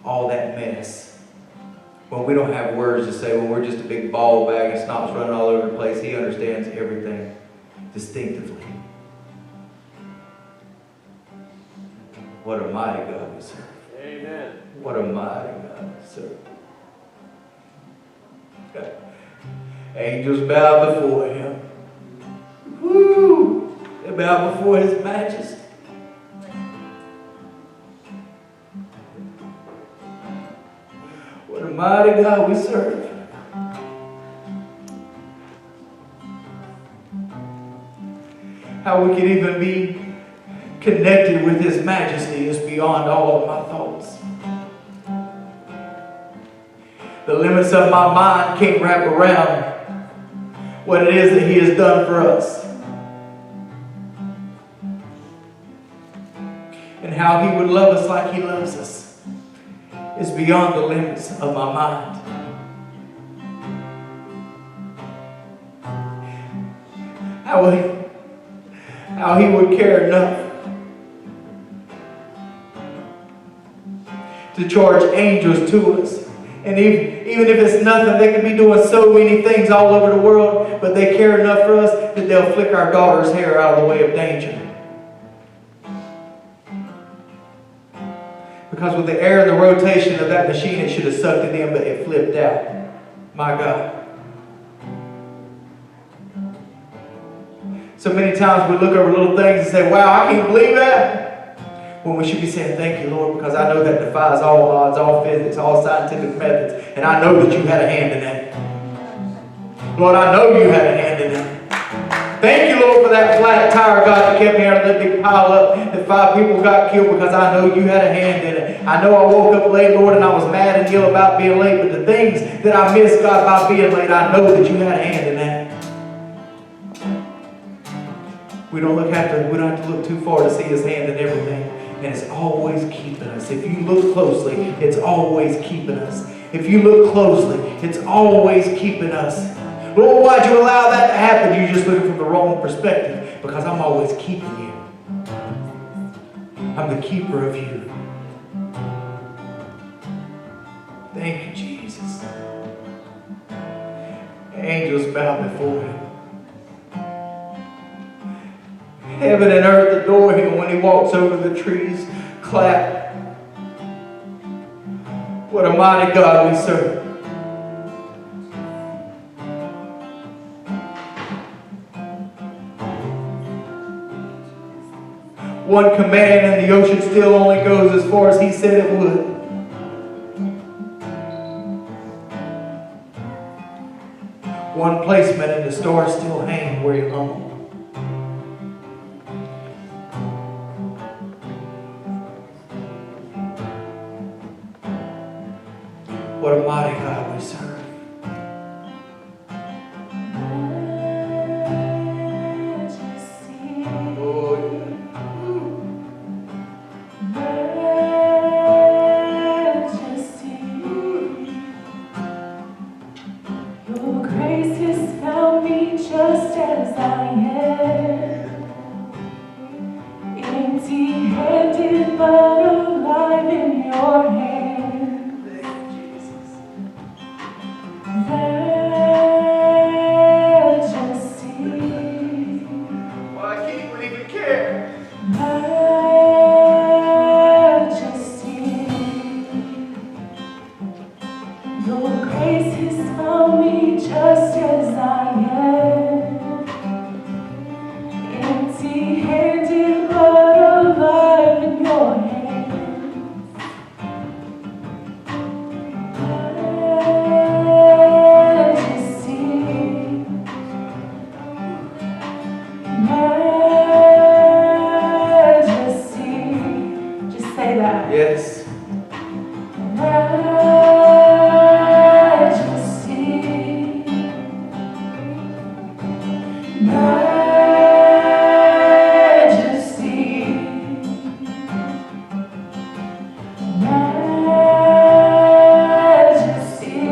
all that mess. When we don't have words to say, when we're just a big ball bag and snot's running all over the place, He understands everything distinctively. What a mighty God we serve. Amen. What a mighty God we serve. Angels bow before Him. Woo! They bow before His majesty. What a mighty God we serve. How we can even be connected with His majesty is beyond all of my thoughts. The limits of my mind can't wrap around what it is that He has done for us. And how He would love us like He loves us is beyond the limits of my mind. How He would care enough to charge angels to us. And even if it's nothing, they could be doing so many things all over the world, but they care enough for us that they'll flick our daughter's hair out of the way of danger. Because with the air and the rotation of that machine, it should have sucked it in, but it flipped out. My God. So many times we look over little things and say, wow, I can't believe that. When we should be saying, thank you, Lord, because I know that defies all odds, all physics, all scientific methods. And I know that you had a hand in that. Lord, I know you had a hand in that. Thank you, Lord, for that flat tire, God, that kept me out of that big pile up, that 5 people got killed because I know you had a hand in it. I know I woke up late, Lord, and I was mad and ill about being late, but the things that I missed, God, by being late, I know that you had a hand in that. We don't have to look too far to see His hand in everything. And it's always keeping us. If you look closely, it's always keeping us. If you look closely, it's always keeping us. Lord, why'd you allow that to happen? You're just looking from the wrong perspective. Because I'm always keeping you. I'm the keeper of you. Thank you, Jesus. Angels bow before Him. Heaven and earth adore Him when He walks over the trees. Clap. What a mighty God we serve. One command and the ocean still only goes as far as He said it would. One placement and the stars still hang where He hung. What a mighty God we serve. Oh, Your grace has found me just as I am, empty-handed but alive in your hand. yes.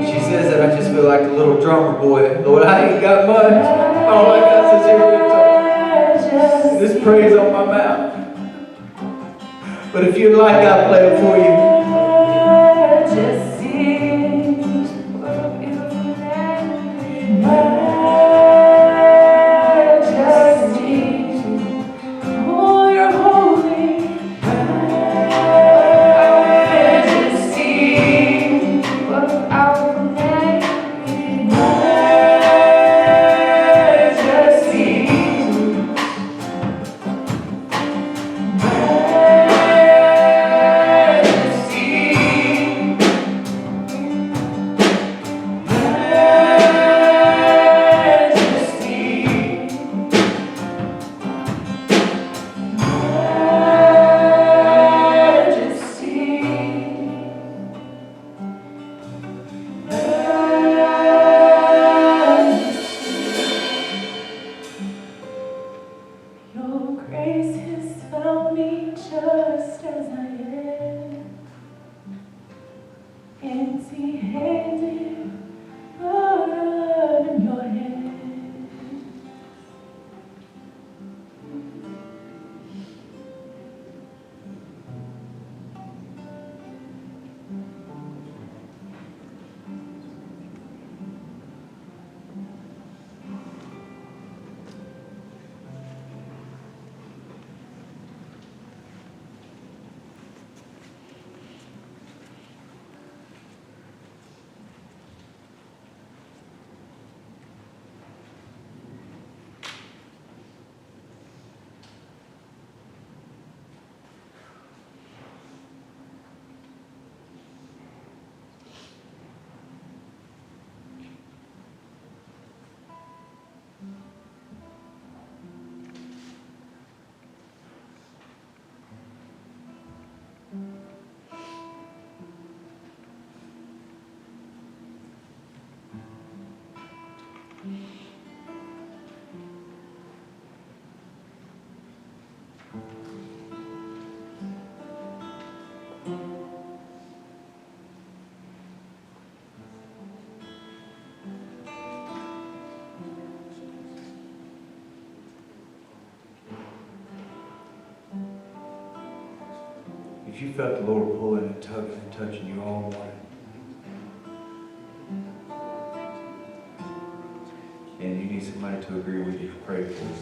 She says that I just feel like the little drummer boy. Lord, I ain't got much. All I got is here. This praise on my mouth. But if you'd like, I'll play it for you. empty-handed, burden in your hand. If you felt the Lord pulling and tugging and touching you all morning, and you need somebody to agree with you, pray for you.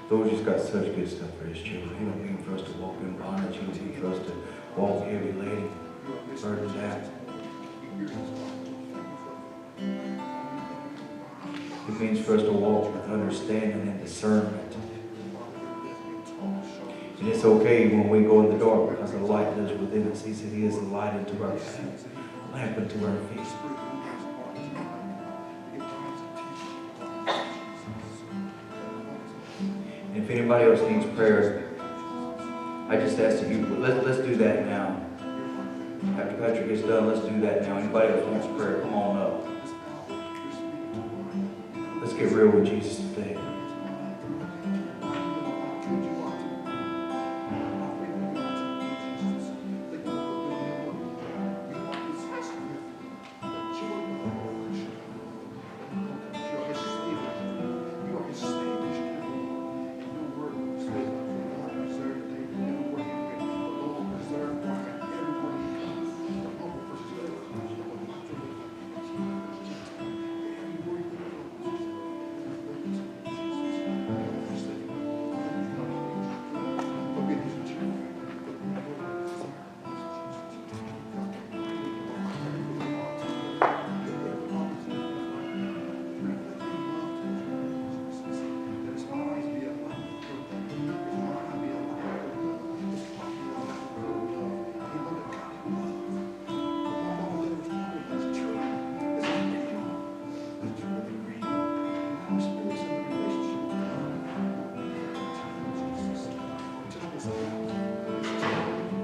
The Lord just got such good stuff for His children. He don't mean for us to walk in bondage. He don't mean for us to walk heavy laden, burdened down. It means for us to walk with understanding and discernment. And it's okay when we go in the dark because the light lives within us. He said He is the light unto our path, lamp unto our feet. And if anybody else needs prayer, I just ask that you, let's do that now. After Patrick gets done, let's do that now. Anybody else wants prayer, come on up. Let's get real with Jesus today.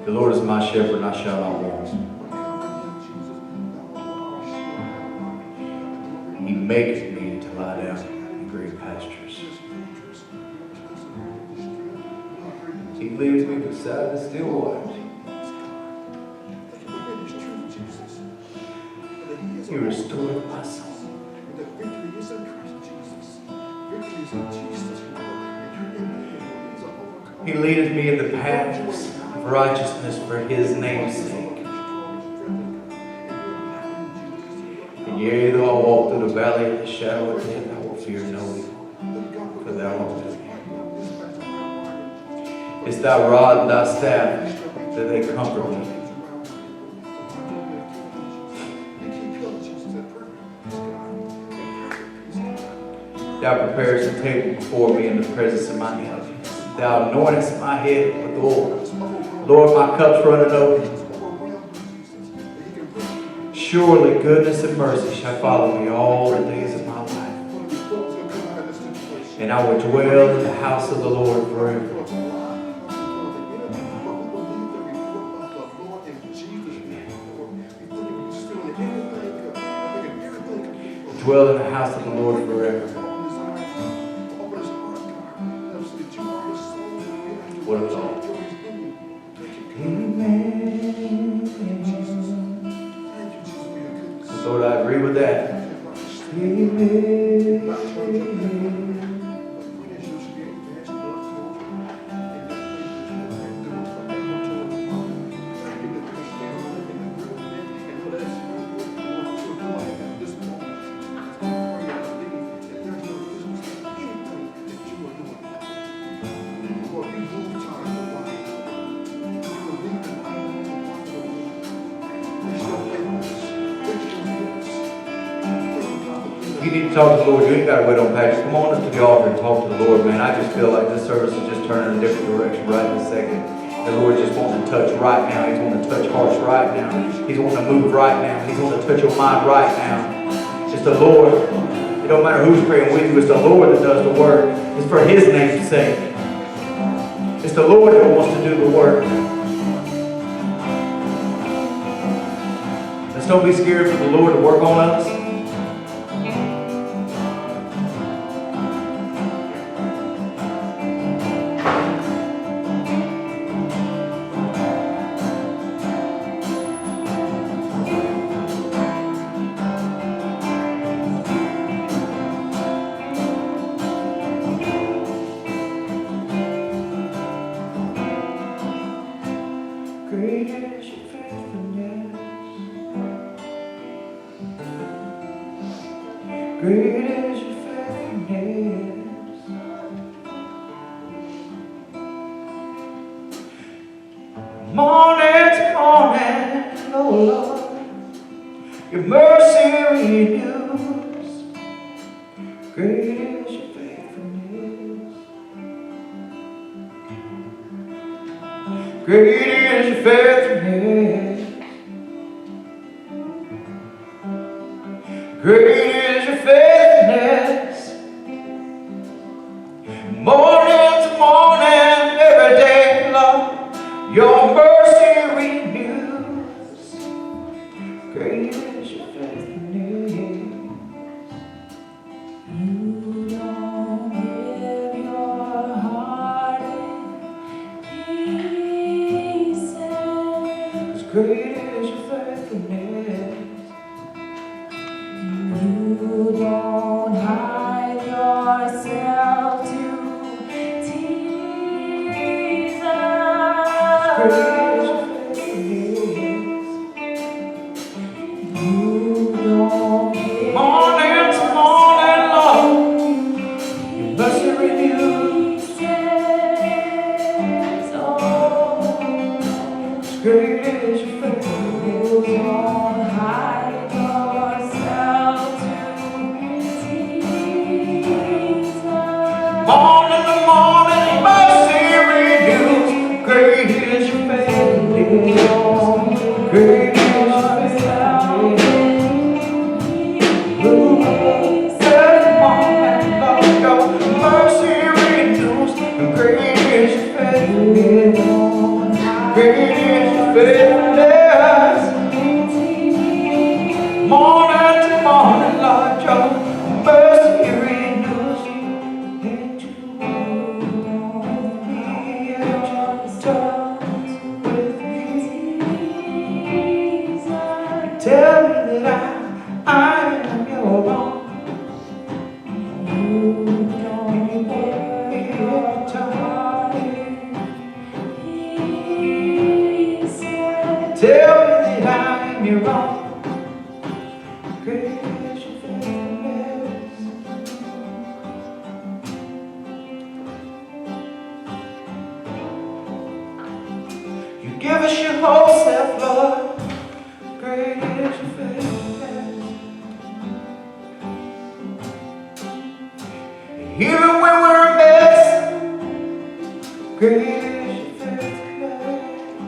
The Lord is my shepherd, and I shall not want. He maketh me to lie down in green pastures. He leads me beside the still waters. He restored my soul. He leadeth me in the paths of righteousness for His name's sake. And yea, though I walk through the valley of the shadow of death, I will fear no evil, for Thou art with me. It's Thy rod and Thy staff that they comfort me. Thou preparest a table before me in the presence of my enemies. Thou anointest my head with oil. Lord, my cup's running over. Surely goodness and mercy shall follow me all the days of my life. And I will dwell in the house of the Lord forever. Dwell in the house of the Lord forever. What a thought. with that. You need to talk to the Lord. You ain't got to wait on Patrick. Come on up to the altar and talk to the Lord, man. I just feel like this service is just turning in a different direction right in a second. The Lord just wants to touch right now. He's wanting to touch hearts right now. He's wanting to move right now. He's wanting to touch your mind right now. It's the Lord. It don't matter who's praying with you. It's the Lord that does the work. It's for His name's sake. It's the Lord that wants to do the work. Let's don't be scared for the Lord to work on us. Great is your faithfulness. Great is your faithfulness. Morning to morning, oh Lord, your mercy renews. Great is your faithfulness. Great is your faithfulness. Great is your faithfulness. Morning to morning, every day, Lord, your mercy renews. Great is your faithfulness. You don't give your heart in pieces. Great is your faithfulness. You don't hide yourself to tease Great us. is your faithfulness. You don't give Morning to morning, Lord, your mercy renews. pieces. Oh, Great is your you faithfulness. don't hide yourself to tease us. Morning to morning, mercy renews. Great is your faithfulness. Great is your faithfulness. Every morning, Lord, your mercy renews. Great is your faithfulness. Great is your faithfulness. Morning to morning, Lord, your mercy renews. And you won't be just with me. Tell me that I am your own. Tell me that I am your own. Great is your faithfulness. You give us your whole self, Lord. Great is your faithfulness. Even when we're a mess, great is your faithfulness.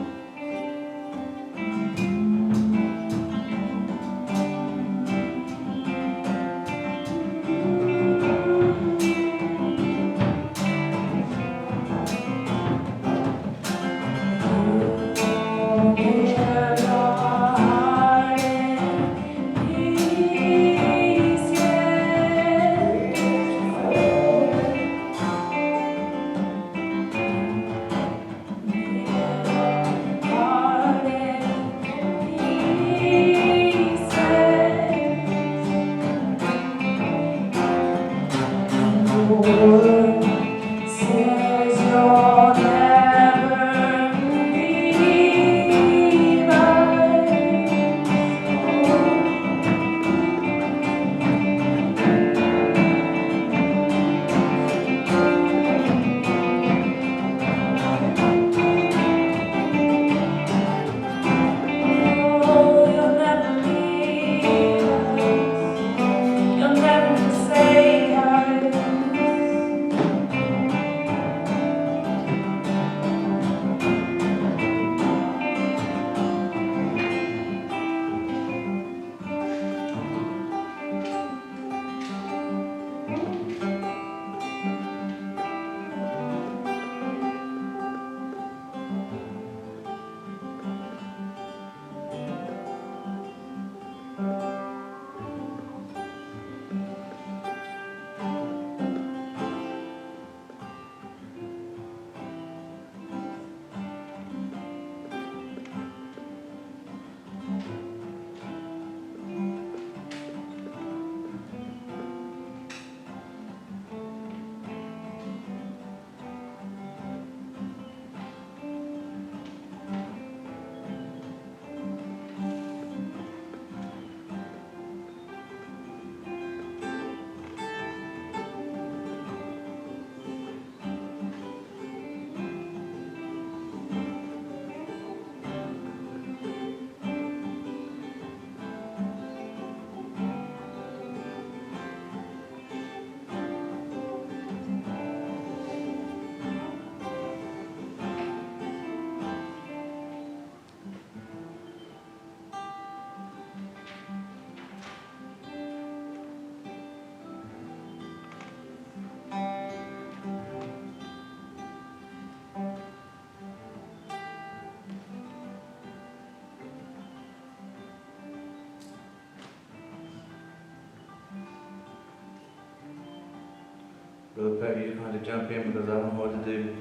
Brother Pat, you're going to jump in because I don't know what to do.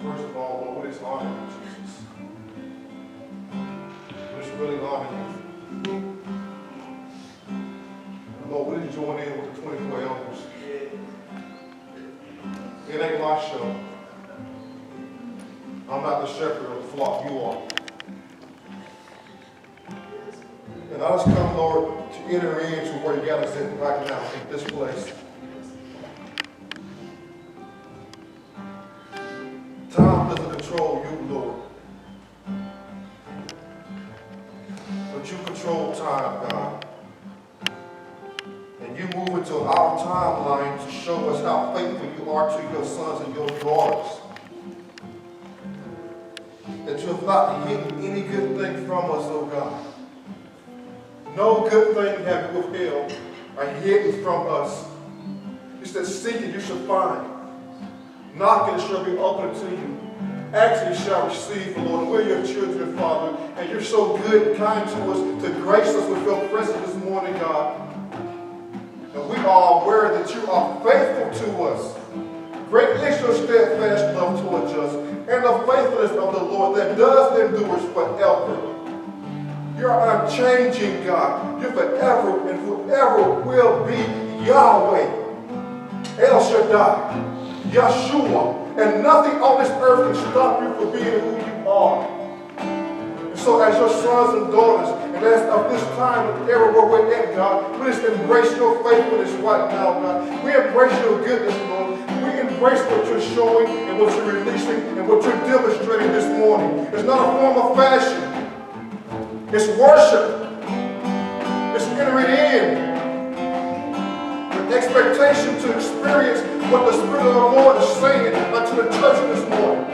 First of all, Lord, what is honoring you, Jesus? What is really honoring you? Lord, what is joining in with the 24 elders? It ain't my show. I'm not the shepherd of the flock, you are. And I just come, Lord, to enter into where you got us in right now, in this place. Time doesn't control you, Lord. But you control time, God. And you move into our timeline to show us how faithful you are to your sons and your daughters. That you have not hidden any good thing from us, oh God. No good thing have you withheld or hidden from us. You said, seek and you shall find. Knocking it shall be opened to you. Asking you shall receive, Lord. We're your children, Father, and you're so good and kind to us to grace us with your presence this morning, God. And we are aware that you are faithful to us. Great is your steadfast love towards us, and the faithfulness of the Lord that does endure forever. You're unchanging, God. You're forever and forever will be Yahweh, El Shaddai, Yeshua, and nothing on this earth can stop you from being who you are. And so as your sons and daughters, and as of this time and era where we're at, God, we just embrace your faithfulness right now, God. We embrace your goodness, Lord. We embrace what you're showing and what you're releasing and what you're demonstrating this morning. It's not a form of fashion. It's worship. It's entering in. Expectation to experience what the Spirit of the Lord is saying unto the church this morning.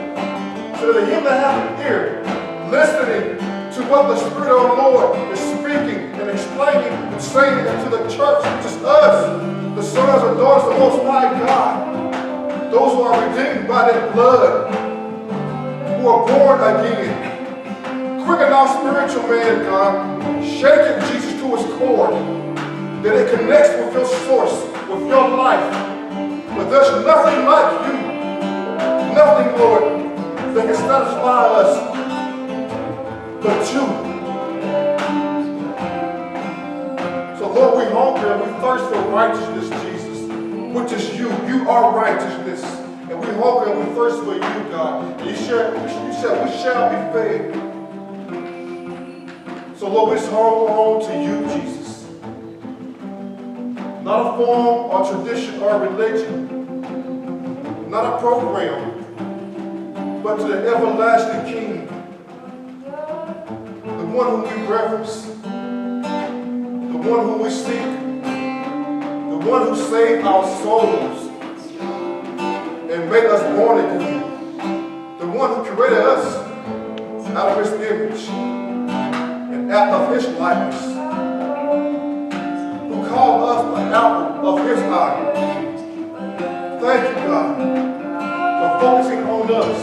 So that him that have an ear, listening to what the Spirit of the Lord is speaking and explaining and saying unto the church, which is us, the sons and daughters of the Most High God, those who are redeemed by that blood, who are born again. Quicken our spiritual man, God, shaking Jesus to his core, that it connects with your source, with your life. But there's nothing like you. Nothing, Lord, that can satisfy us but you. So, Lord, we hunger and we thirst for righteousness, Jesus, which is you. You are righteousness. And we hunger and we thirst for you, God. And you said we shall be fed. So, Lord, we just hunger on to you, Jesus. Not a form or tradition or religion, not a program, but to the everlasting King, the one whom we reverence, the one whom we seek, the one who saved our souls and made us born again, the one who created us out of his image and out of his likeness, called us the apple of his eye. Thank you, God, for focusing on us.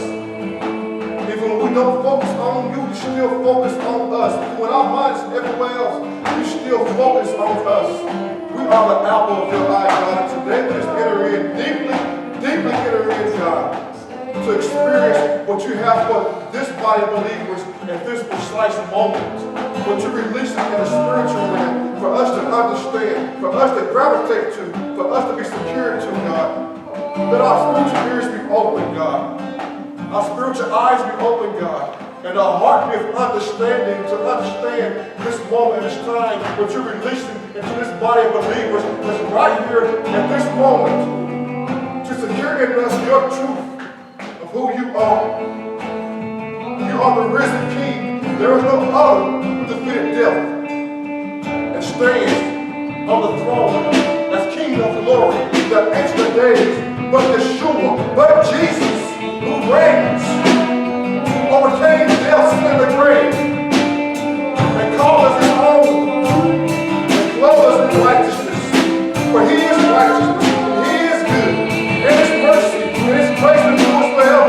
Even when we don't focus on you, you still focus on us. When our minds are everywhere else, you still focus on us. We are the apple of your eye, God. And today we just enter in deeply, deeply enter in, God, to experience what you have for this body of believers at this precise moment. What you're releasing in the spiritual realm for us to understand, for us to gravitate to, for us to be secured to, God. Let our spiritual ears be open, God. Our spiritual eyes be open, God. And our heart be of understanding to understand this moment, this time, what you're releasing into this body of believers that's right here at this moment. To secure in us your truth of who you are. You you are the risen King. There is no other who defeated death and stands on the throne as King of glory, the ancient of days, but Yeshua, but Jesus, who reigns, overcame death and the grave, and called us his own, and clothed us in righteousness. For he is righteousness, and he is good, and his mercy, and his grace endures forever.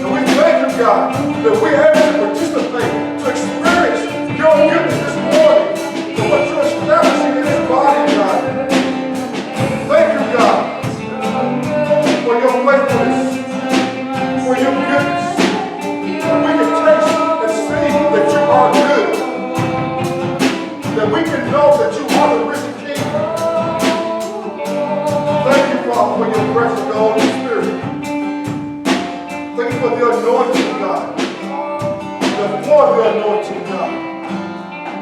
And we thank you, God, that we are able to participate, to experience your goodness this morning, and what you're establishing in this body, God. Thank you, God, for your faithfulness, for your goodness. We can taste and see that you are good, that we can know that you are the risen King. Thank you, Father, for your presence, the Holy Spirit. Thank you for the anointing, God, for the anointing, God,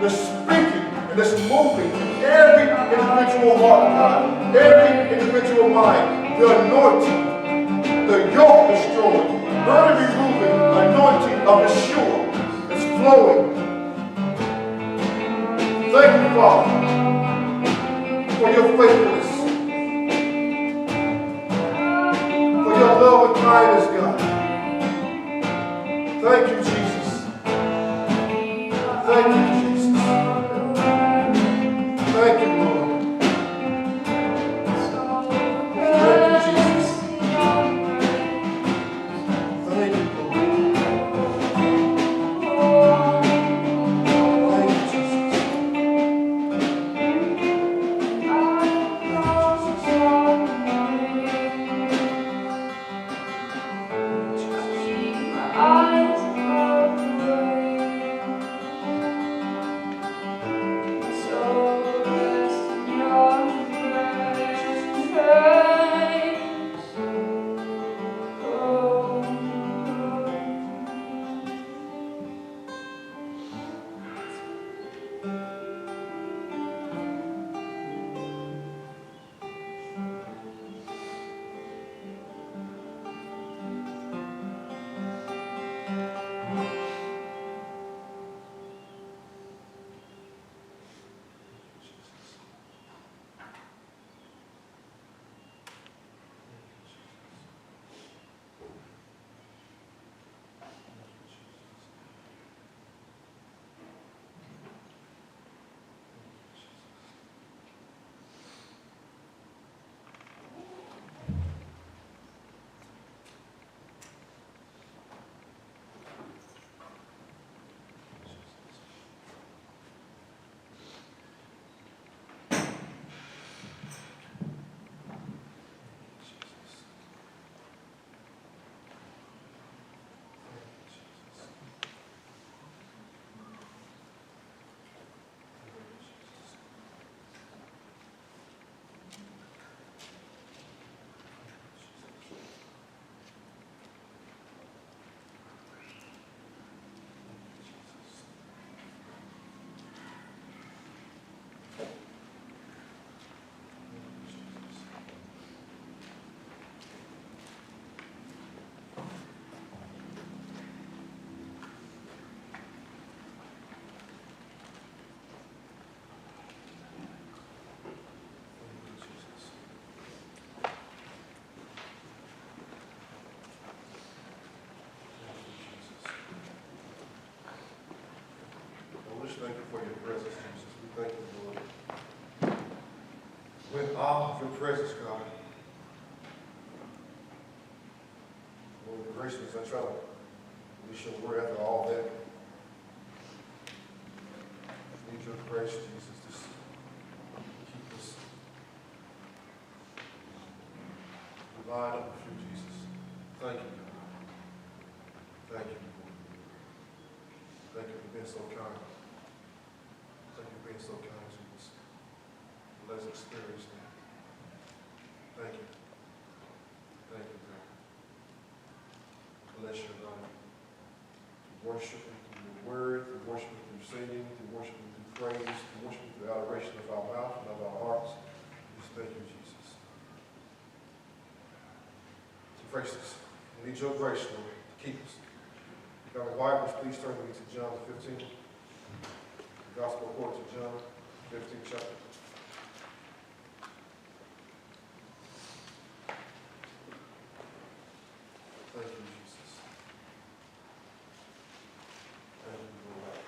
the speaking and this moving in every individual heart, God, every individual mind, the anointing, the yoke destroying, burden removing, anointing of Yeshua is flowing. Thank you, Father, for your faithfulness, for your love and kindness, God. Thank you, Jesus. Thank you, Jesus. Thank you, Lord. Thank you, Jesus. Thank you, Lord. Thank you, Jesus. Eyes above the way, so rest in your praise. Oh, We just thank you for your presence, Jesus. We thank you, Lord. With awe of your presence, God. Lord, gracious, I try to release your word after all that. We need your grace, Jesus. Just keep us lined up with you, Jesus. Thank you, God. Thank you, Lord. Thank you for being so kind. Thank you for being so kind to us. Let's experience that. Thank you. Thank you, God. Bless your life. To worship you through your word, to worship you through singing, to worship you through praise, to worship you through adoration of our mouth and of our hearts. Just thank you, Jesus. So gracious, we need your grace, Lord, to keep us. Got my Bibles, please turn with me to John 15. Gospel according to John 15 chapter. Thank you, Jesus. Thank you, Lord.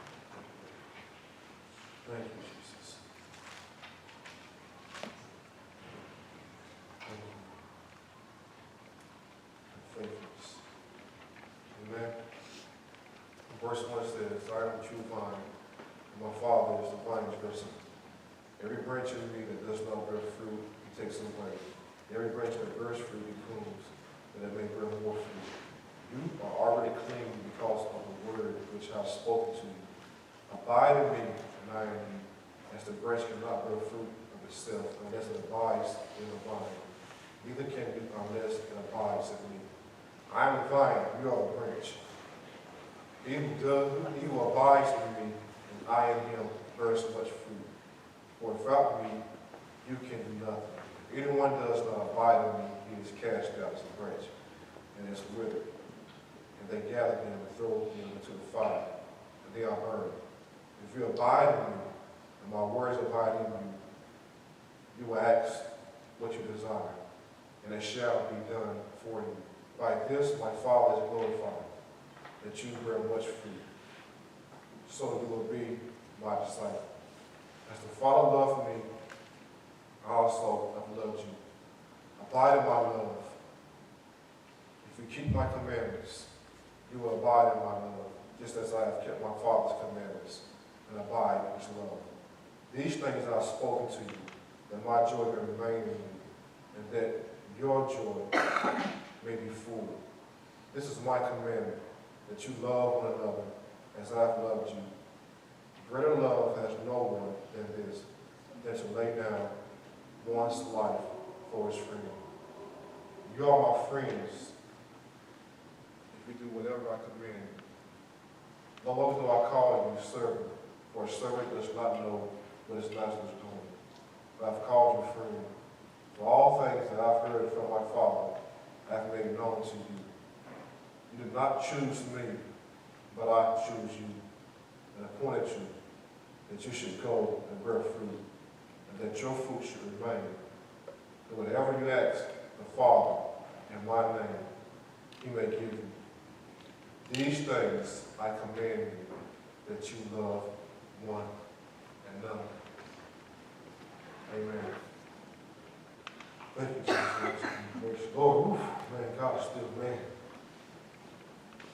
Thank you, Jesus. Thank you. Faithfulness. Amen. Verse 1 says, I am the true vine, and my Father is the vine dresser. Every branch in me that does not bear fruit, he takes away. Every branch that bears fruit, he prunes, that it may bear more fruit. You are already clean because of the word which I have spoken to you. Abide in me, and I in you, as the branch cannot bear fruit of itself unless it abides in the vine. Neither can it unless it abides in me. I am the vine, you are the branch. He who abides in me, and I in him, bears much fruit. For without me, you can do nothing. If anyone does not abide in me, he is cast out as a branch, and is withered. And they gather them and throw them into the fire, and they are burned. If you abide in me, and my words abide in you, you will ask what you desire, and it shall be done for you. By this my Father is glorified, that you bear much fruit, so you will be my disciple. As the Father loved me, I also have loved you. Abide in my love. If you keep my commandments, you will abide in my love, just as I have kept my Father's commandments and abide in his love. These things I have spoken to you, that my joy may remain in you, and that your joy may be full. This is my commandment, that you love one another as I have loved you. Greater love has no one than this, than to lay down one's life for his friend. You are my friends if we do whatever I command you. No longer do I call you servant, for a servant does not know what his master is doing. But I've called you friend. For all things that I've heard from my Father, I have made known to you. You did not choose me, but I choose you and appointed you, that you should go and bear fruit, and that your fruit should remain. And whatever you ask the Father in my name, he may give you. These things I command you, that you love one another. Amen. Thank you, Jesus. Lord, oof, man, God is still man.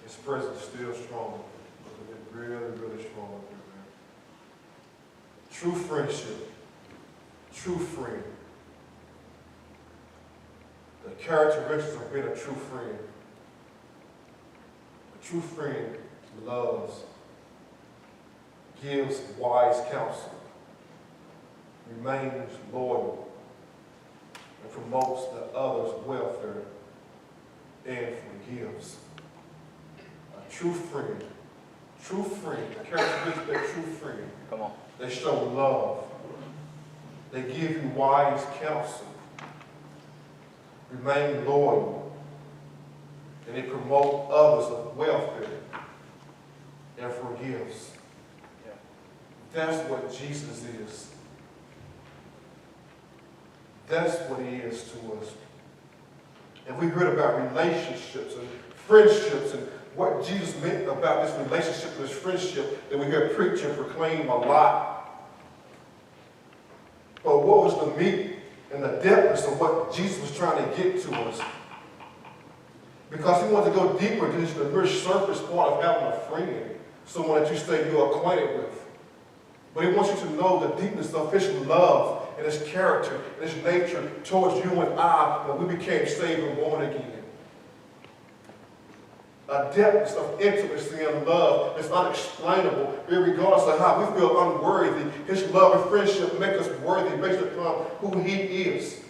His presence is still strong. It's really, really strong up here, man. True friendship, true friend. The characteristics of being a true friend. A true friend loves, gives wise counsel, remains loyal, and promotes the other's welfare and forgives. A true friend, the characteristic of a true friend. Come on. They show love. They give you wise counsel, remain loyal, and they promote others of welfare and forgives. Yeah. That's what Jesus is. That's what he is to us. And we heard about relationships and friendships and what Jesus meant about this relationship, this friendship that we hear preach and proclaim a lot. But what was the meat and the depthness of what Jesus was trying to get to us? Because he wanted to go deeper than just the mere surface part of having a friend, someone that you say you're acquainted with. But he wants you to know the deepness of his love and his character and his nature towards you and I when we became saved and born again. A depth of intimacy and love is unexplainable, regardless of how we feel unworthy. His love and friendship make us worthy based upon who he is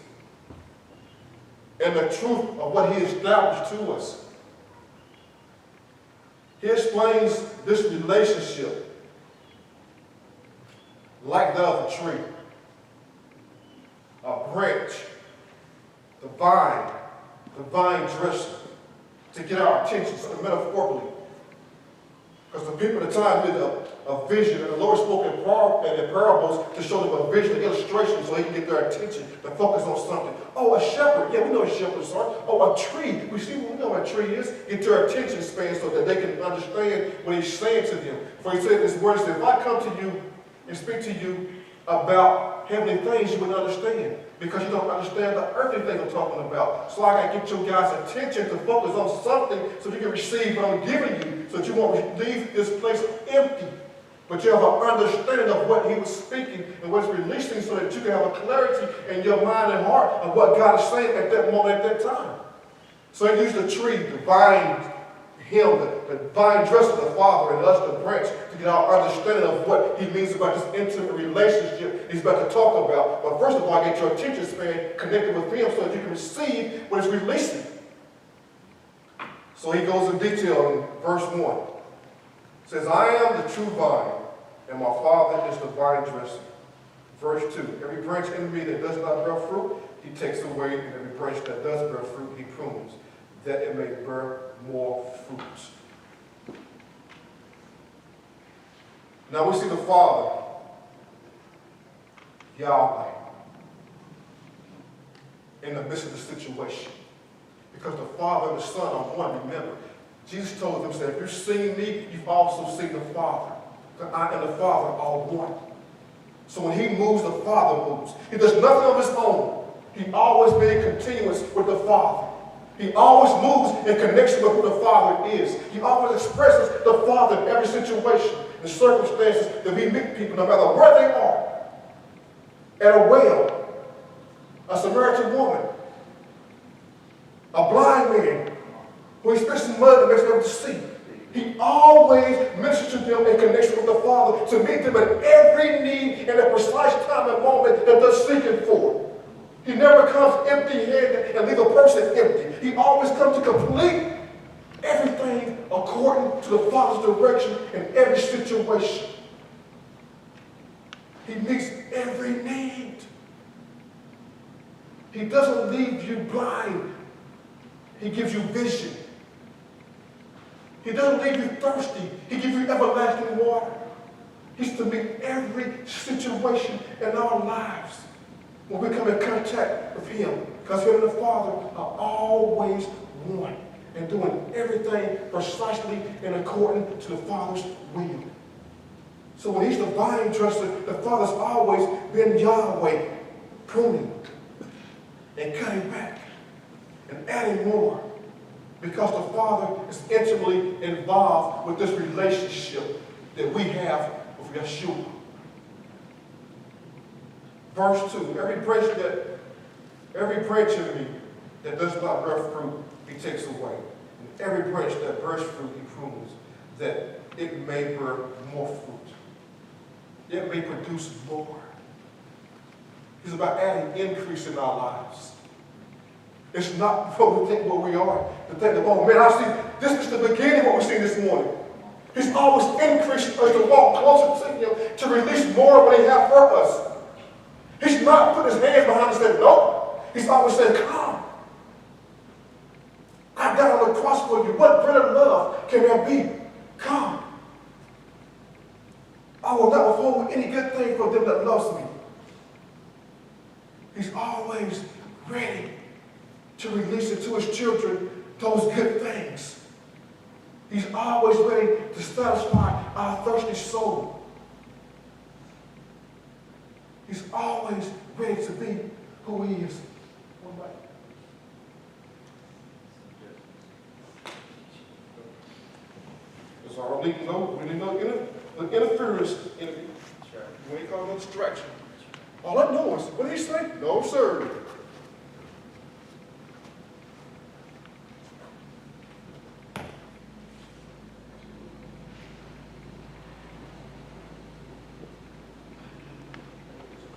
and the truth of what he established to us. He explains this relationship like that of a tree, a branch, the vine dresser, to get our attention, so metaphorically. Because the people at the time did a vision, and the Lord spoke in parables to show them a vision, an illustration, so he can get their attention to focus on something. Oh, a shepherd. Yeah, we know what shepherds are. Oh, a tree. We know what a tree is. Get their attention span so that they can understand what he's saying to them. For he said this word, if I come to you and speak to you about heavenly things, you would understand. Because you don't understand the earthly thing I'm talking about. So I got to get your guys' attention to focus on something so you can receive what I'm giving you, so that you won't leave this place empty. But you have an understanding of what he was speaking and what he's releasing, so that you can have a clarity in your mind and heart of what God is saying at that moment, at that time. So he used the tree, the vine, the vine dress of the Father, and us, the branch, to get our understanding of what he means about this intimate relationship he's about to talk about. But first of all, get your attention span connected with him so that you can receive what he's releasing. So he goes in detail in verse 1. It says, I am the true vine, and my Father is the vine dresser. Verse 2, every branch in me that does not bear fruit, he takes away, and every branch that does bear fruit, he prunes, that it may bear more fruit. Now we see the Father, Yahweh, in the midst of the situation. Because the Father and the Son are one, remember. Jesus told them, said, if you've seen me, you've also seen the Father. Because I and the Father are one. So when he moves, the Father moves. He does nothing of his own. He always been continuous with the Father. He always moves in connection with who the Father is. He always expresses the Father in every situation, the circumstances that we meet people, no matter where they are. At a well, a Samaritan woman, a blind man who experiences mud that makes them able to see. He always ministers to them in connection with the Father to meet them at every need and at precise time and moment that they're seeking for. He never comes empty-handed and leaves a person empty. He always comes to complete everything according to the Father's direction in every situation. He meets every need. He doesn't leave you blind. He gives you vision. He doesn't leave you thirsty. He gives you everlasting water. He's to meet every situation in our lives when we come in contact with him. Because him and the Father are always one and doing everything precisely in accordance to the Father's will. So when he's the vine dresser, the Father's always been Yahweh, pruning and cutting back and adding more. Because the Father is intimately involved with this relationship that we have with Yeshua. Verse 2, every branch in me that does not bear fruit, he takes away. And every branch that bears fruit, he prunes, that it may bear more fruit. It may produce more. He's about adding increase in our lives. It's not what we think what we are. To think that, oh man, I see, this is the beginning of what we've seen this morning. He's always increasing us to walk closer to him, to release more of what he has for us. He's not putting his hands behind us and saying, no. He's always saying, come. I died on the cross for you. What greater love can there be? Come. I will not withhold any good thing from them that loves me. He's always ready to release it to his children, those good things. He's always ready to satisfy our thirsty soul. He's always ready to be who he is. There's already no interference in it. When he calls no distraction. All I know is, what did he say? No, sir.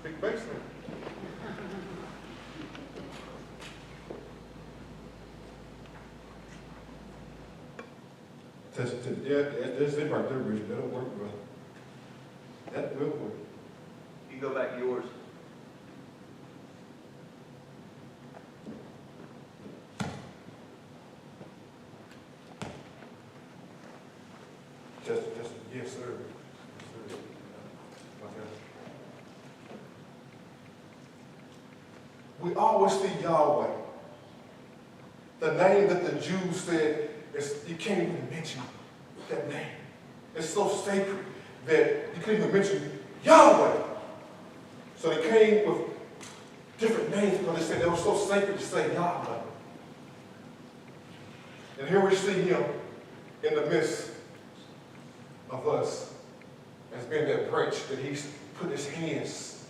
Big basement. That's it right there, Richard. That'll work, brother. That will work. You go back to yours. Just Yes, sir. Yes, sir. Okay. We always see Yahweh. The name that the Jews said, is, you can't even mention that name. It's so sacred that you can't even mention Yahweh. So they came with different names because they said they were so sacred to say Yahweh. And here we see him in the midst of us as being that branch that he's put his hands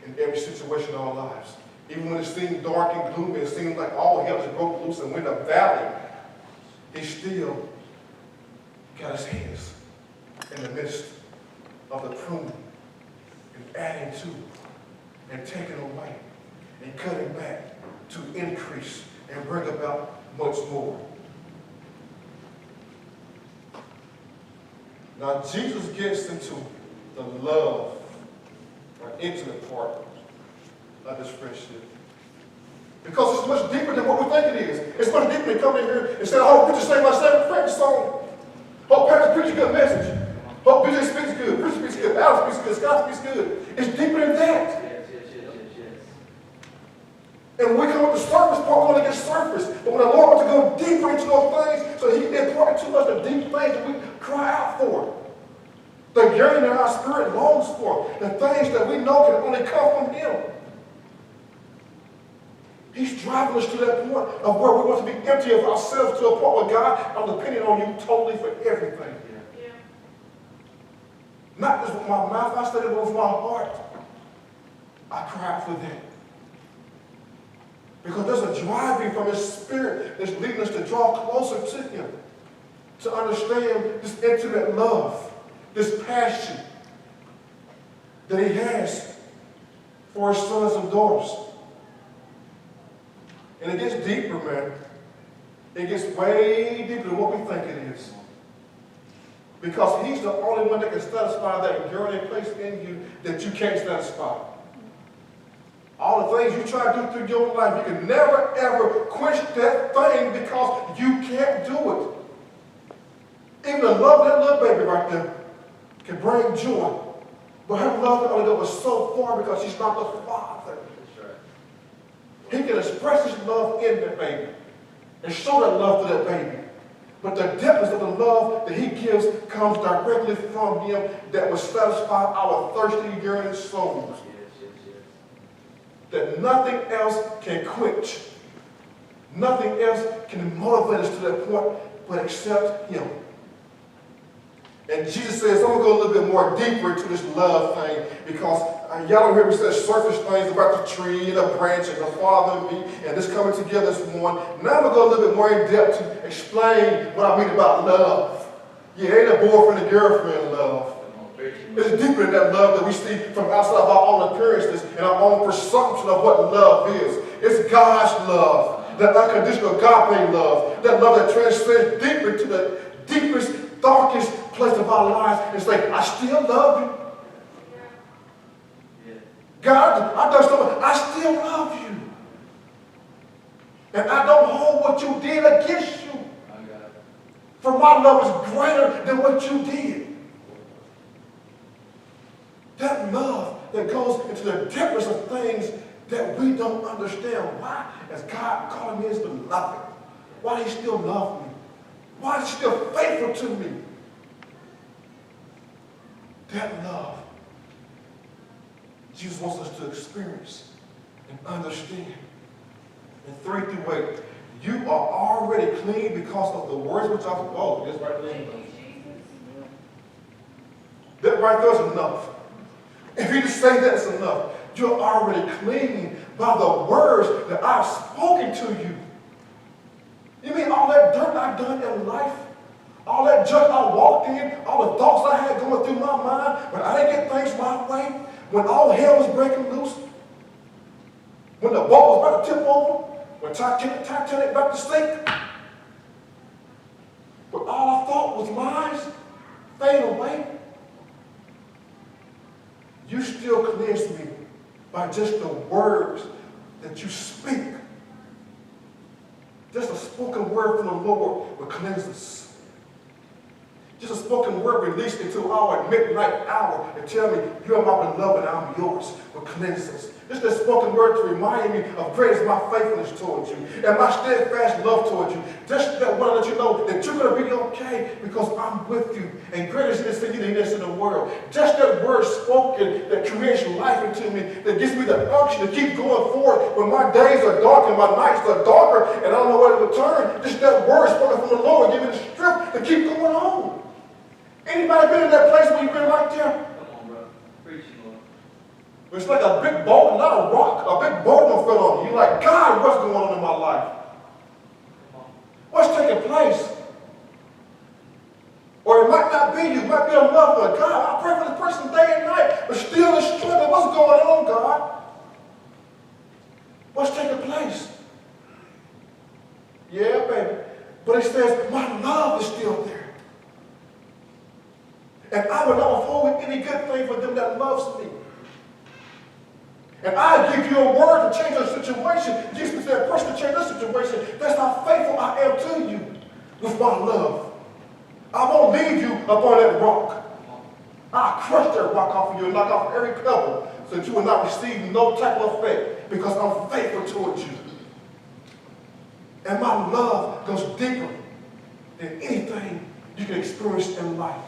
in every situation in our lives. Even when it seemed dark and gloomy, it seemed like all hell just broke loose and went a valley, he still got his hands in the midst of the pruning and adding to and taking away and cutting back to increase and bring about much more. Now Jesus gets into the love, or intimate part of this friendship. Because it's much deeper than what we think it is. It's much deeper than coming in here and saying, oh, preacher sang my favorite song. Oh, pastor preach a good message. Oh, BJ speaks good. Preacher speaks good. Alex speaks good. Scott speaks good. It's deeper than that. And when we come up the surface part, we want to get surface. But when the Lord wants to go deeper into those things, so he can impart to us the deep things that we cry out for. The yearning that our spirit longs for. The things that we know can only come from him. He's driving us to that point of where we want to be empty of ourselves to a point where God, I'm depending on you totally for everything. Yeah. Not just with my mouth, I said it with my heart. I cry for that. Because there's a driving from his spirit that's leading us to draw closer to him. To understand this intimate love, this passion that he has for his sons and daughters. And it gets deeper, man. It gets way deeper than what we think it is. Because he's the only one that can satisfy that yearning place in you that you can't satisfy. All the things you try to do through your life, you can never, ever quench that thing because you can't do it. Even the love of that little baby right there can bring joy. But her love can only go so far because she's not the father. He can express his love in that baby and show that love to that baby. But the depth of the love that he gives comes directly from him that will satisfy our thirsty, yearning souls. That nothing else can quench. Nothing else can motivate us to that point but except him. And Jesus says, I'm going to go a little bit more deeper into this love thing because y'all don't hear me say surface things about the tree and the branch and the Father and me and this coming together as one. Now I'm going to go a little bit more in depth to explain what I mean about love. Yeah, ain't a boyfriend and girlfriend love. It's deeper than that love that we see from outside of our own appearances and our own presumption of what love is. It's God's love, that unconditional agape love, that love that transcends deeper to the deepest, darkest place of our lives and say, I still love you. God, I've done something, I still love you. And I don't hold what you did against you. For my love is greater than what you did. That love that goes into the depths of things that we don't understand. Why is God calling me his beloved? Why does he still love me? Why is he still faithful to me? That love, Jesus wants us to experience and understand. And 3 through 8, you are already clean because of the words which I've spoken. That's right there. That right there is enough. If you just say that's enough, you're already clean by the words that I've spoken to you. You mean all that dirt I've done in life? All that junk I walked in, all the thoughts I had going through my mind, when I didn't get things my way, when all hell was breaking loose, when the boat was about to tip over, when Titanic about to sink, when all I thought was lies fade away, you still cleanse me by just the words that you speak. Just a spoken word from the Lord will cleanse us. Just a spoken word released into our midnight hour and tell me, you are my beloved and I'm yours, will cleanse us. Just a spoken word to remind me of great is my faithfulness towards you and my steadfast love towards you. Just that want to let you know that you're going to be okay because I'm with you. And greater is this thing than this in the world. Just that word spoken that creates life into me, that gives me the unction to keep going forward when my days are dark and my nights are darker and I don't know where to turn. Just that word spoken from the Lord give me the strength to keep going on. Anybody been in that place where you've been like that? Come on, bro. Preaching, Lord. It's like a big boulder, not a rock. A big boulder fell on you. You're like, God, what's going on in my life? Come on. What's taking place? Or it might not be you. It might be a loved one. God, I pray for this person day and night, but still is struggling. What's going on, God? What's taking place? Yeah, baby. But it says, my love is still there. And I will not withhold any good thing for them that loves me. And I give you a word to change a situation. Jesus said, a person to change this situation. That's how faithful I am to you with my love. I won't leave you upon that rock. I'll crush that rock off of you and knock off every pebble so that you will not receive no type of effect because I'm faithful towards you. And my love goes deeper than anything you can experience in life.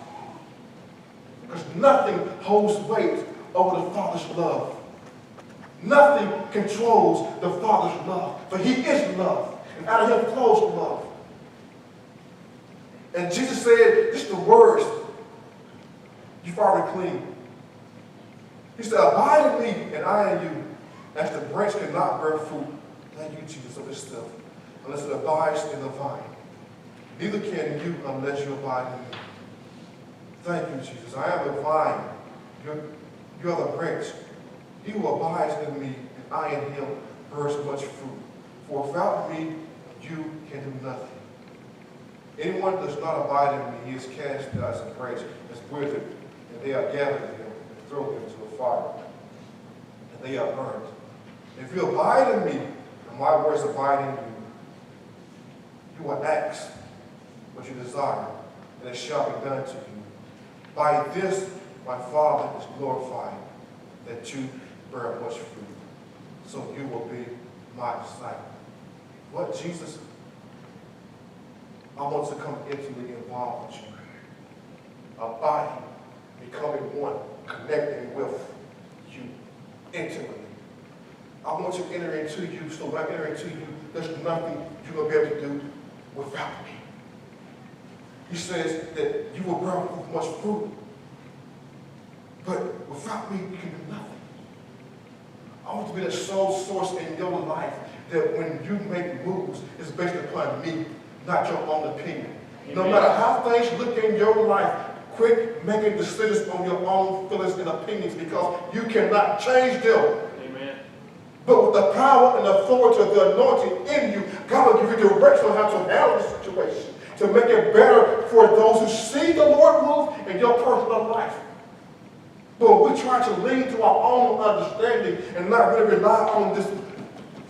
Because nothing holds weight over the Father's love. Nothing controls the Father's love. For He is love. And out of Him flows love. And Jesus said, just the words, you've already clean. He said, abide in me and I in you, as the branch cannot bear fruit. Thank you, Jesus, of this stuff, unless it abides in the vine. Neither can you unless you abide in me. Thank you, Jesus. I am the vine. You're the branch. He who abides in me and I in him bears much fruit. For without me, you can do nothing. Anyone who does not abide in me, he is cast out as a branch, is withered, and they are gathered him and thrown into a fire, and they are burned. If you abide in me, and my words abide in you, you will ask what you desire, and it shall be done to you. By this my Father is glorified, that you bear much fruit, so you will be my disciple. What, Jesus? I want to come intimately involved with you. Abiding, becoming one, connecting with you intimately. I want to enter into you, so when I enter into you, there's nothing you're going to be able to do without me. He says that you will bear much fruit, but without me, you can do nothing. I want to be the sole source in your life that when you make moves, it's based upon me, not your own opinion. Amen. No matter how things look in your life, quit making decisions on your own feelings and opinions because you cannot change them. Amen. But with the power and authority of the anointing in you, God will give you direction on how to handle the situation, to make it better for those who see the Lord move in your personal life. But we try to lean to our own understanding and not really rely on this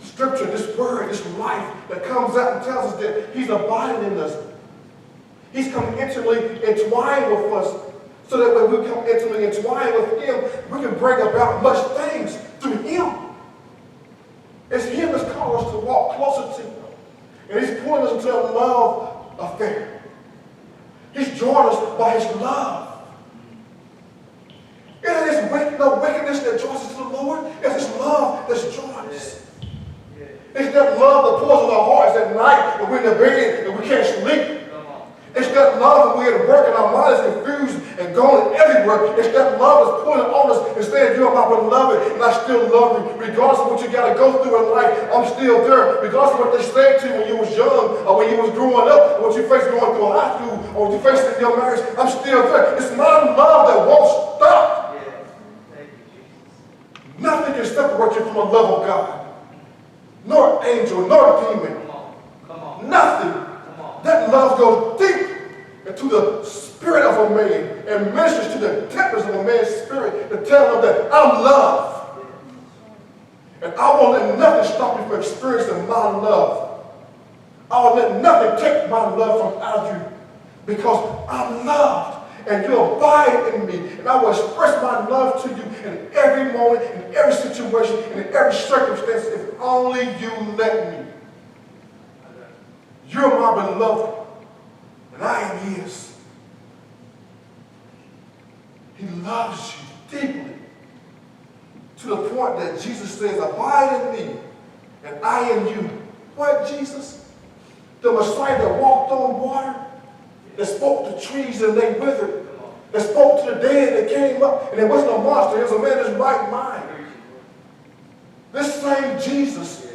scripture, this word, this life that comes out and tells us that He's abiding in us. He's come intimately entwined with us so that when we come intimately entwined with Him, we can bring about much things through Him. It's Him that's called us to walk closer to Him. And He's pulling us into a love affair. He's drawn us by His love. It is no wickedness that draws us to the Lord. It's His love that's drawn us. It's that love that pours in our hearts at night when we're in the bed and we can't sleep. It's that love when we're at work and our mind is confused and going everywhere. It's that love that's pulling on us and saying, you are my beloved and I still love you. Regardless of what you got to go through in life, I'm still there. Regardless of what they said to you when you was young or when you was growing up or what you faced going through high school or what you faced in your marriage, I'm still there. It's my love that won't stop. Thank you, Jesus. Nothing can separate you from the love of God. Nor angel, nor demon. Come on. Nothing. Come on. That love goes deep into the spirit of a man and ministers to the depths of a man's spirit to tell him that I'm loved. And I won't let nothing stop you from experiencing my love. I won't let nothing take my love from out of you because I'm loved. And you abide in me. And I will express my love to you in every moment, in every situation, and in every circumstance, if only you let me. You're my beloved, and I am his. He loves you deeply, to the point that Jesus says, abide in me, and I in you. What, Jesus? The Messiah that walked on water, that spoke to trees and they withered, that spoke to the dead that came up, and it wasn't a monster, it was a man in his right mind. This same Jesus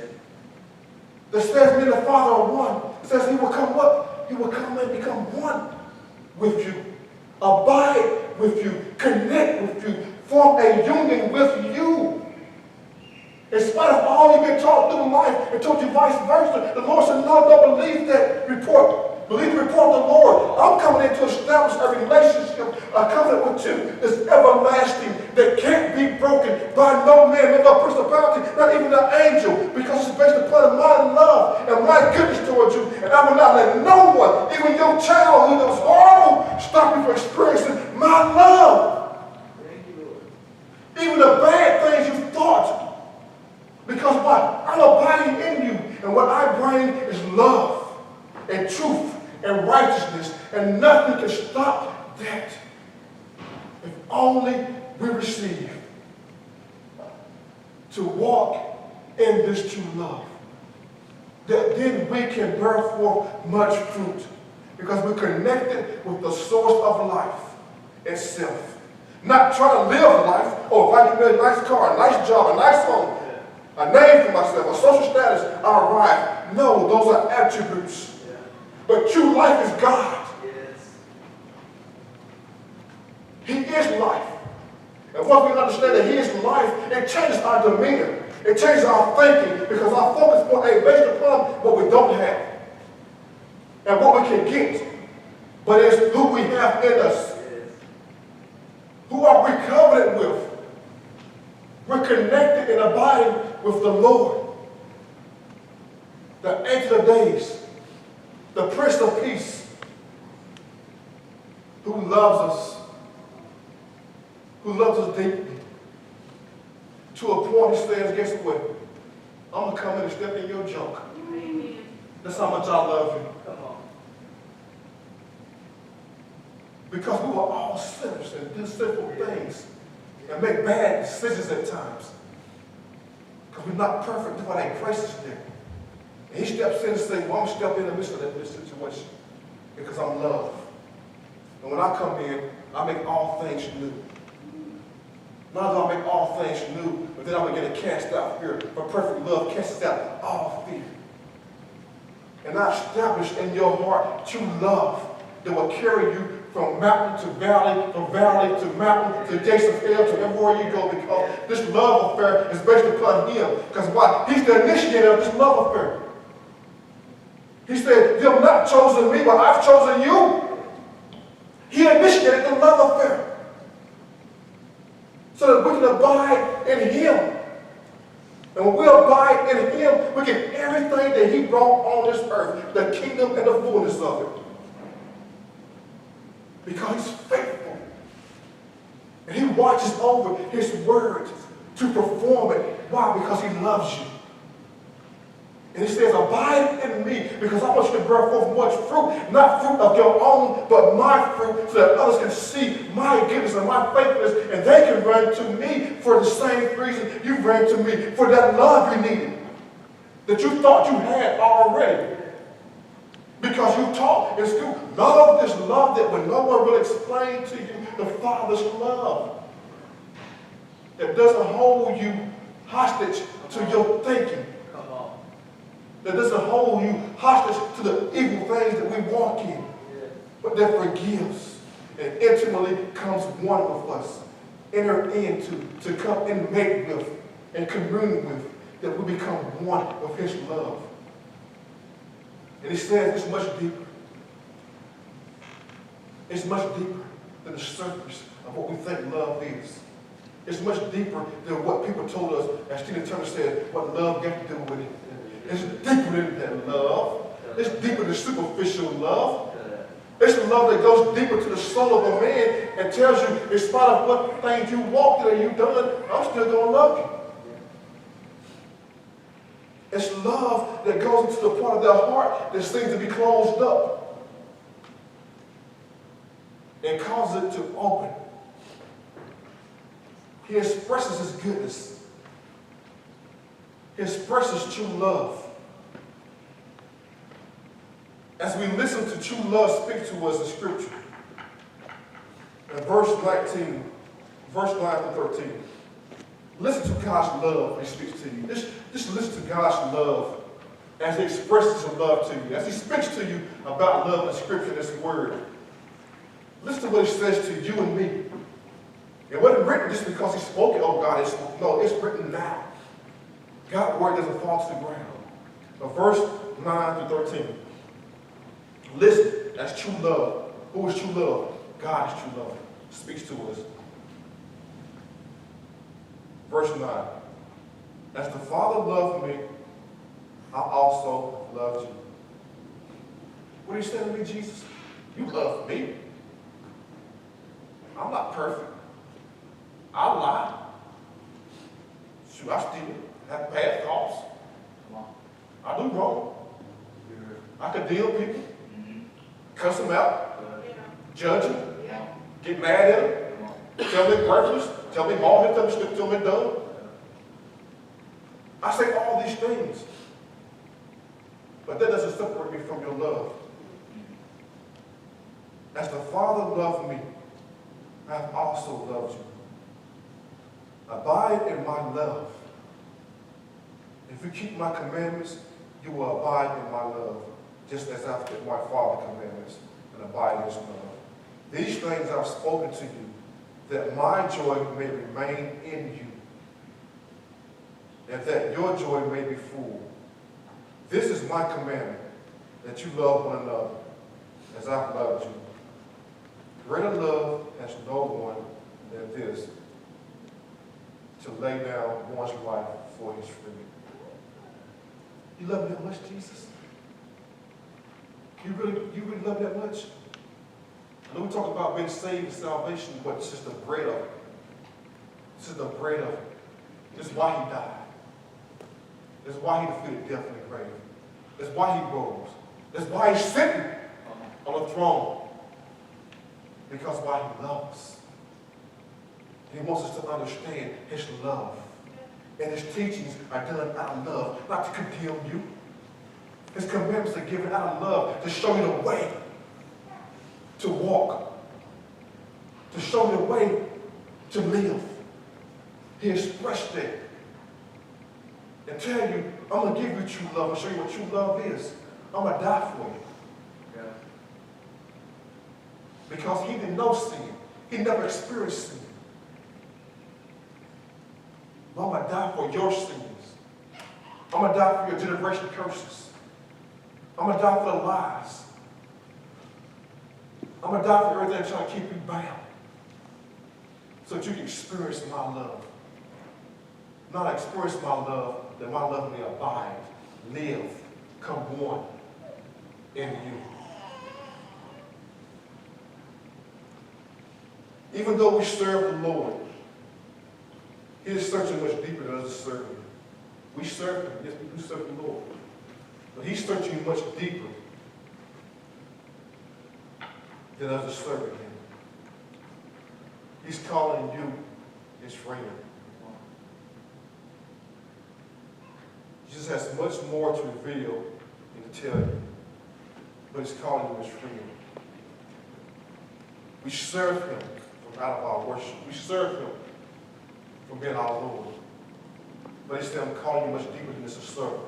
that says me and the Father are one, says he will come up, he will come and become one with you, abide with you, connect with you, form a union with you. In spite of all you've been taught through life and told you vice versa, the Lord said, no, don't believe that report. Believe the report of the Lord. I'm coming in to establish a relationship, a covenant with you that's everlasting, that can't be broken by no man, no principality, not even an angel, because it's based upon my love and my goodness towards you. And I will not let no one, even your childhood that was horrible, stop you from experiencing my love. Thank you, Lord. Even the bad things you thought. Because what? I'm abiding in you. And what I bring is love and truth and righteousness. And nothing can stop that. If only we receive to walk in this true love. That then we can bear forth much fruit. Because we're connected with the source of life itself. Not trying to live life, oh, if I get a nice car, a nice job, a nice home, a name for myself, a social status, I arrive. No, those are attributes. But true life is God. Yes. He is life. And once we understand that He is life, it changes our demeanor. It changes our thinking because our focus point ain't based upon what we don't have and what we can get, but it's who we have in us. Yes. Who are we covenant with? We're connected and abiding with the Lord, the Ancient of Days, the Prince of Peace, who loves us deeply, to a point He says, guess what? I'm going to come in and step in your junk. Amen. That's how much I love you. Come on. Because we were all sinners and do sinful things and make bad decisions at times. Because we're not perfect, that's why that grace is there. And He steps in and says, well, I'm going to step in the midst of this situation because I'm loved. And when I come in, I make all things new. Not only do I make all things new, but then I'm going to get a cast out fear. For perfect love casts out all fear. And I establish in your heart true love that will carry you from mountain to valley, from valley to mountain, to gates of hell, to everywhere you go, because this love affair is based upon Him. Because why? He's the initiator of this love affair. He said, you have not chosen me, but I've chosen you. He initiated the love affair. So that we can abide in Him. And when we abide in Him, we get everything that He brought on this earth, the kingdom and the fullness of it. Because He's faithful. And He watches over His word to perform it. Why? Because He loves you. And He says, abide in me, because I want you to bear forth much fruit, not fruit of your own, but my fruit, so that others can see my goodness and my faithfulness, and they can run to me for the same reason you ran to me, for that love you needed, that you thought you had already. Because you taught in school, love this love that when no one will explain to you the Father's love, that doesn't hold you hostage to your thinking, that doesn't hold you hostage to the evil things that we walk in, but that forgives and intimately comes one with us, enter into, to come and mate with and commune with, that we become one with His love. And He says it's much deeper. It's much deeper than the surface of what we think love is. It's much deeper than what people told us, as Tina Turner said, what love got to do with it. It's deeper than that love. It's deeper than superficial love. It's love that goes deeper to the soul of a man and tells you, in spite of what things you walked through and you've done, I'm still going to love you. It's love that goes into the part of their heart that seems to be closed up and causes it to open. He expresses his goodness. He expresses true love. As we listen to true love speak to us in Scripture, in verse 19, verse 9 to 13, listen to God's love when he speaks to you. Just listen to God's love as he expresses his love to you, as he speaks to you about love in Scripture and his word. Listen to what he says to you and me. It wasn't written just because he spoke it, oh God, it's written now. God's word doesn't fall to the ground. But verse 9 through 13. Listen, that's true love. Who is true love? God is true love. Speaks to us. Verse 9. As the Father loved me, I also loved you. What are you saying to me, Jesus? You love me. I'm not perfect. I lie. Shoot, I steal. Have bad thoughts. I do wrong. I condemn people. Cuss them out. Judge them. Get mad at them. Tell me worthless. Tell me hard. Tell me dumb. I say all these things. But that doesn't separate me from your love. As the Father loved me, I have also loved you. Abide in my love. If you keep my commandments, you will abide in my love, just as I've kept my Father's commandments and abide in his love. These things I've spoken to you, that my joy may remain in you, and that your joy may be full. This is my commandment, that you love one another, as I've loved you. Greater love has no one than this, to lay down one's life for his friend. You love me that much, Jesus? You really love me that much? I know we talk about being saved and salvation, but it's just the bread of it. This is the bread of it. This is why he died. This is why he defeated death in the grave. This is why he rose. This is why he's sitting on the throne. Because why he loves us. He wants us to understand his love. And his teachings are done out of love, not to condemn you. His commandments are given out of love to show you the way to walk, to show you the way to live. He expressed it and tell you, I'm going to give you true love and show you what true love is. I'm going to die for you. Yeah. Because he didn't know sin. He never experienced sin. I'm going to die for your sins. I'm going to die for your generation curses. I'm going to die for the lies. I'm going to die for everything trying to keep you bound. So that you can experience my love. Not experience my love, that my love may abide, live, come one in you. Even though we serve the Lord, he is searching much deeper than us serving him. We serve him, yes, we do serve the Lord. But he's searching much deeper than us serving him. He's calling you his friend. Jesus has much more to reveal and to tell you, but he's calling you his friend. We serve him from out of our worship. We serve him from being our Lord. But he said, I'm calling you much deeper than this, a servant.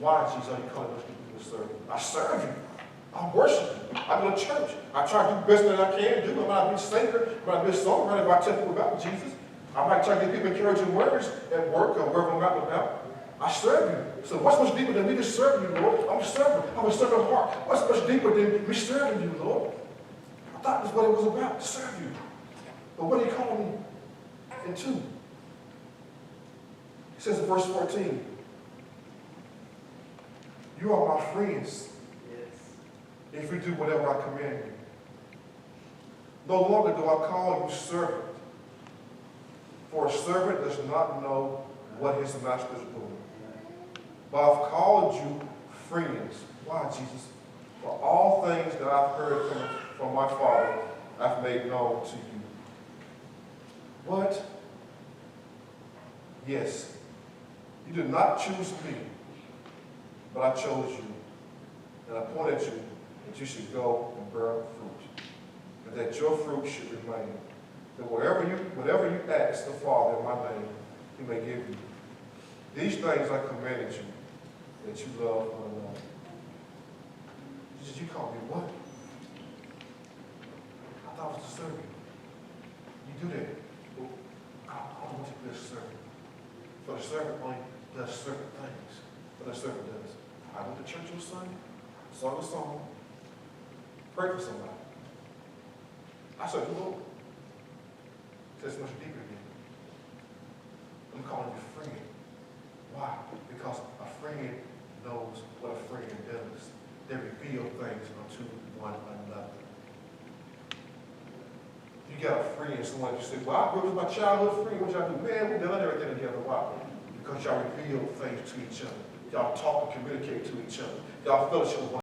Why, Jesus, are you calling much deeper than a servant? I serve you. I worship you. I go to church. I try to do the best that I can do. I might be a singer. I might be a songwriter. If I tell people about Jesus, I might try to give people encouraging words at work or wherever I'm out and about. I serve you. So what's much deeper than me just serving you, Lord? I'm a servant. I'm a servant heart. What's much deeper than me serving you, Lord? I thought that's what it was about, to serve you. But what are you calling me into? He says in verse 14, you are my friends. Yes. if you do whatever I command you. No longer do I call you servant, for a servant does not know what his master is doing. But I've called you friends. Why, Jesus? For all things that I've heard from my Father, I've made known to you. What? Yes, you did not choose me, but I chose you and appointed you that you should go and bear fruit, and that your fruit should remain. That whatever you ask the Father in my name, he may give you. These things I commanded you, that you love one another. Jesus, you call me what? I thought it was a servant. You do that. Well, I want you to be a servant. For the servant only does certain things. What a servant does. I went to church on Sunday, sung a song, prayed for somebody. I said, Lord, it's much deeper than that. I'm calling you friend. Why? Because a friend knows what a friend does. They reveal things unto one another. You got a friend, someone you say, well, I grew up with my childhood friend. What y'all do? Man, we done everything together. Why? Because y'all reveal things to each other. Y'all talk and communicate to each other. Y'all fellowship with one